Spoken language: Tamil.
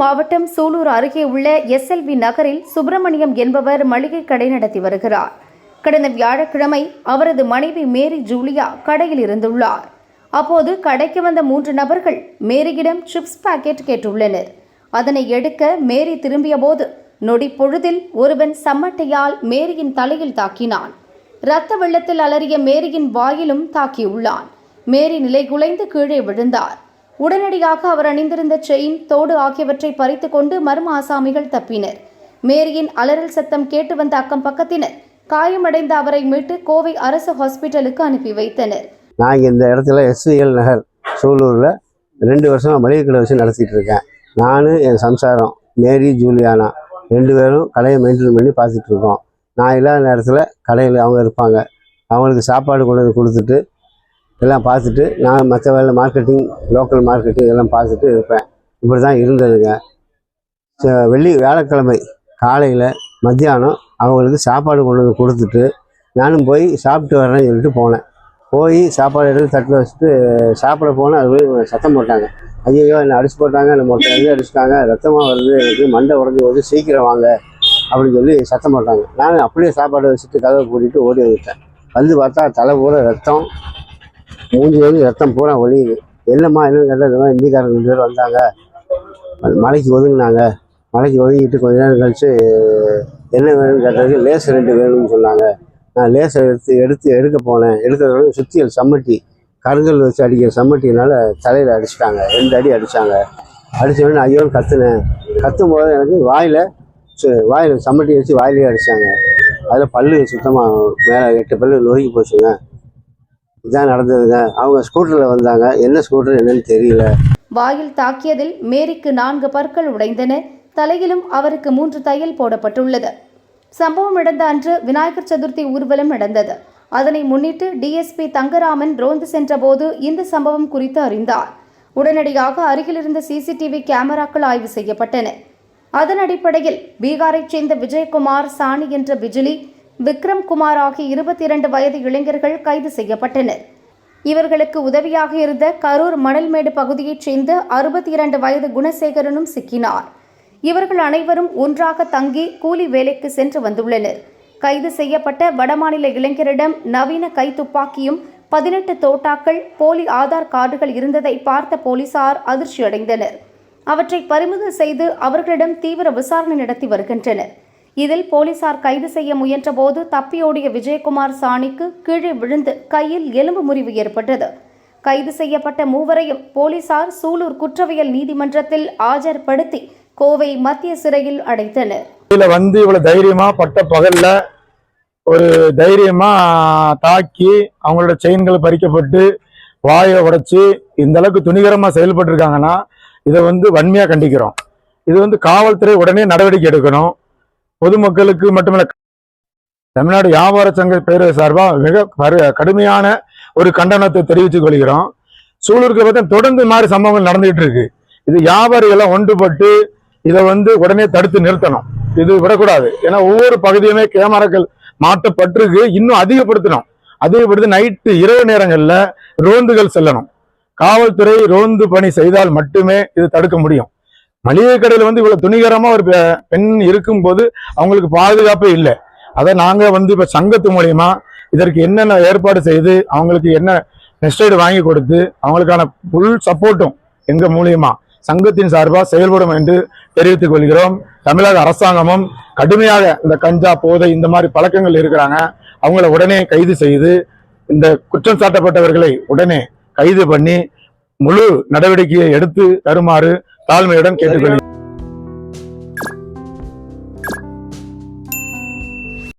மாவட்டம் சூலூர் அருகே உள்ள SLV நகரில் சுப்பிரமணியம் என்பவர் மளிகை கடை நடத்தி வருகிறார். கடந்த வியாழக்கிழமை அவரது மனைவி மேரி ஜூலியா கடையில் இருந்துள்ளார். அப்போது கடைக்கு வந்த 3 நபர்கள் மேரியிடம் சிப்ஸ் பாக்கெட் கேட்டுள்ளனர். அதனை எடுக்க மேரி திரும்பிய போது நொடி பொழுதில் ஒருவன் சம்மட்டையால் மேரியின் தலையில் தாக்கினான். இரத்த வெள்ளத்தில் அலறிய மேரியின் வாயிலும் தாக்கியுள்ளான். மேரி நிலைகுலைந்து கீழே விழுந்தார். உடனடியாக அவர் அணிந்திருந்த செயின், தோடு ஆகியவற்றை பறித்துக் கொண்டு மர்ம ஆசாமிகள் தப்பினர். மேரியின் அலறல் சத்தம் கேட்டு வந்த அக்கம் பக்கத்தினர் காயமடைந்த அவரை மீட்டு கோவை அரசு ஹாஸ்பிட்டலுக்கு அனுப்பி வைத்தனர். நான் இந்த இடத்துல SVL நகர் சூலூரில் 2 வருஷமா மளிகை கடை வச்சு நடத்திட்டு இருக்கேன். நான் என் சம்சாரம் மேரி ஜூலியானா 2 பேரும் கடையை மெயின்டைன் பண்ணி பார்த்துட்டு இருக்கோம். நான் இல்லாத நேரத்தில் கடையில் அவங்க இருப்பாங்க. அவங்களுக்கு சாப்பாடு கொண்டு வந்து கொடுத்துட்டு எல்லாம் பார்த்துட்டு நான் மற்ற வேலை மார்க்கெட்டிங், லோக்கல் மார்க்கெட்டிங் எல்லாம் பார்த்துட்டு இருப்பேன். இப்படி தான் இருந்ததுங்க. வியாழக்கிழமை காலையில் மத்தியானம் அவங்களுக்கு சாப்பாடு கொண்டு வந்து கொடுத்துட்டு நானும் போய் சாப்பிட்டு வரேன்னு சொல்லிட்டு போனேன். போய் சாப்பாடு எடுத்து தட்டில் வச்சுட்டு சாப்பிட போனேன். அது போய் சத்தம் போட்டாங்க. ஐயோ என்னை அடிச்சு போட்டாங்க, என்னை மொட்டை அடிச்சுட்டாங்க, ரத்தமாக வருது, எனக்கு மண்டை உடஞ்சி போது, சீக்கிரம் வாங்க அப்படின்னு சொல்லி சத்தம் போட்டாங்க. நான் அப்படியே சாப்பாடு வச்சுட்டு கதவை கூட்டிகிட்டு ஓடி வந்துட்டேன். வந்து பார்த்தா தலை பூரா ரத்தம், மூஞ்சி வந்து ரத்தம் பூரா ஒழியுது. என்னம்மா என்னன்னு கேட்டால் இந்திக்காரங்க 2 பேர் வந்தாங்க, மலைக்கு ஒதுங்கினாங்க. மலைக்கு ஒதுங்கிட்டு கொஞ்ச நேரம் கழிச்சு என்ன வேணும்னு கேட்டதுக்கு லேஸ் 2 வேணும்னு சொன்னாங்க. நான் லேஸை எடுக்க போனேன். எடுக்கிறத சுத்தியல் சம்மட்டி, கருங்கல் வச்சு அடிக்கிற சம்மட்டினால தலையில் அடிச்சிட்டாங்க. 2 அடி அடித்தாங்க. அடித்தோடனே ஐயோன்னு கத்துனேன். கத்தும் போது எனக்கு வாயில் சம்மட்டி வச்சு வாயிலே அடித்தாங்க. அதில் பல்லு சுத்தமாக மேலே 8 பல்லு நொறுக்கி போச்சுங்க. இதான் நடந்ததுங்க. அவங்க ஸ்கூட்டரில் வந்தாங்க. என்ன ஸ்கூட்டர் என்னன்னு தெரியல. வாயில் தாக்கியதில் மேரிக்கு 4 பற்கள் உடைந்தன. தலையிலும் அவருக்கு 3 தையல் போடப்பட்டுள்ளது. சம்பவம் நடந்த அன்று விநாயகர் சதுர்த்தி ஊர்வலம் நடந்தது. அதனை முன்னிட்டு DSP தங்கராமன் ரோந்து சென்றபோது இந்த சம்பவம் குறித்து அறிந்தார். உடனடியாக அருகிலிருந்த CCTV கேமராக்கள் ஆய்வு செய்யப்பட்டன. அதன் அடிப்படையில் பீகாரைச் சேர்ந்த விஜயகுமார், சாணி என்ற பிஜிலி, விக்ரம் குமார் ஆகிய 22 வயது இளைஞர்கள் கைது செய்யப்பட்டனர். இவர்களுக்கு உதவியாக இருந்த கரூர் மணல்மேடு பகுதியைச் சேர்ந்த 62 வயது குணசேகரனும் சிக்கினார். இவர்கள் அனைவரும் ஒன்றாக தங்கி கூலி வேலைக்கு சென்று வந்துள்ளனர். கைது செய்யப்பட்ட வடமாநில இளைஞரிடம் நவீன கைத்துப்பாக்கியும் 18 தோட்டாக்கள், போலி ஆதார் கார்டுகள் இருந்ததை பார்த்த போலீசார் அதிர்ச்சியடைந்தனர். அவற்றை பறிமுதல் செய்து அவர்களிடம் தீவிர விசாரணை நடத்தி வருகின்றனர். இதில் போலீசார் கைது செய்ய முயன்றபோது தப்பியோடிய விஜயகுமார், சாணிக்கு கீழே விழுந்து கையில் எலும்பு முறிவு ஏற்பட்டது. கைது செய்யப்பட்ட 3வரையும் போலீசார் சூலூர் குற்றவியல் நீதிமன்றத்தில் ஆஜர்படுத்தி கோவை மத்திய சிறையில் அடைத்தனர். இவ்வளவு தைரியமா பட்ட பகல்ல ஒரு தைரியமா தாக்கி அவங்களோட செயின்கள் பறிக்கப்பட்டு வாயை உடைச்சு இந்த அளவுக்கு துணிகரமா செயல்பட்டு இருக்காங்கன்னா இதை வன்மையா கண்டிக்கிறோம். இது காவல்துறை உடனே நடவடிக்கை எடுக்கணும். பொதுமக்களுக்கு மட்டுமல்ல, தமிழ்நாடு வியாபார சங்க பேரவை சார்பாக மிக கடுமையான ஒரு கண்டனத்தை தெரிவித்துக் கொள்கிறோம். சூலூருக்கு பார்த்தா தொடர்ந்து மாதிரி சம்பவங்கள் நடந்துகிட்டு இருக்கு. இது வியாபாரிகளை ஒன்றுபட்டு இதை உடனே தடுத்து நிறுத்தணும். இது விடக்கூடாது. ஏன்னா ஒவ்வொரு பகுதியுமே கேமராக்கள் மாட்டப்பட்டிருக்கு. இன்னும் அதிகப்படுத்தி நைட்டு இரவு நேரங்கள்ல ரோந்துகள் செல்லணும். காவல்துறை ரோந்து பணி செய்தால் மட்டுமே இது தடுக்க முடியும். மளிகை கடையில் இவ்வளவு துணிகரமா ஒரு பெண் இருக்கும் போது அவங்களுக்கு பாதுகாப்பே இல்லை. அதை நாங்க இப்ப சங்கத்து மூலியமா இதற்கு என்னென்ன ஏற்பாடு செய்து அவங்களுக்கு என்ன நெஸ்டைடு வாங்கி கொடுத்து அவங்களுக்கான ஃபுல் சப்போர்ட்டும் எங்க மூலியமா சங்கத்தின் சார்பாக செயல்படும் என்று தெரிவித்துக் கொள்கிறோம். தமிழக அரசாங்கமும் கடுமையாக இந்த கஞ்சா, போதை இந்த மாதிரி பழக்கங்கள் இருக்கிறாங்க, அவங்கள உடனே கைது செய்து இந்த குற்றம் சாட்டப்பட்டவர்களை உடனே கைது பண்ணி முழு நடவடிக்கையை எடுத்து தருமாறு தாழ்மையுடன் கேட்டுக்கொள்கிறேன்.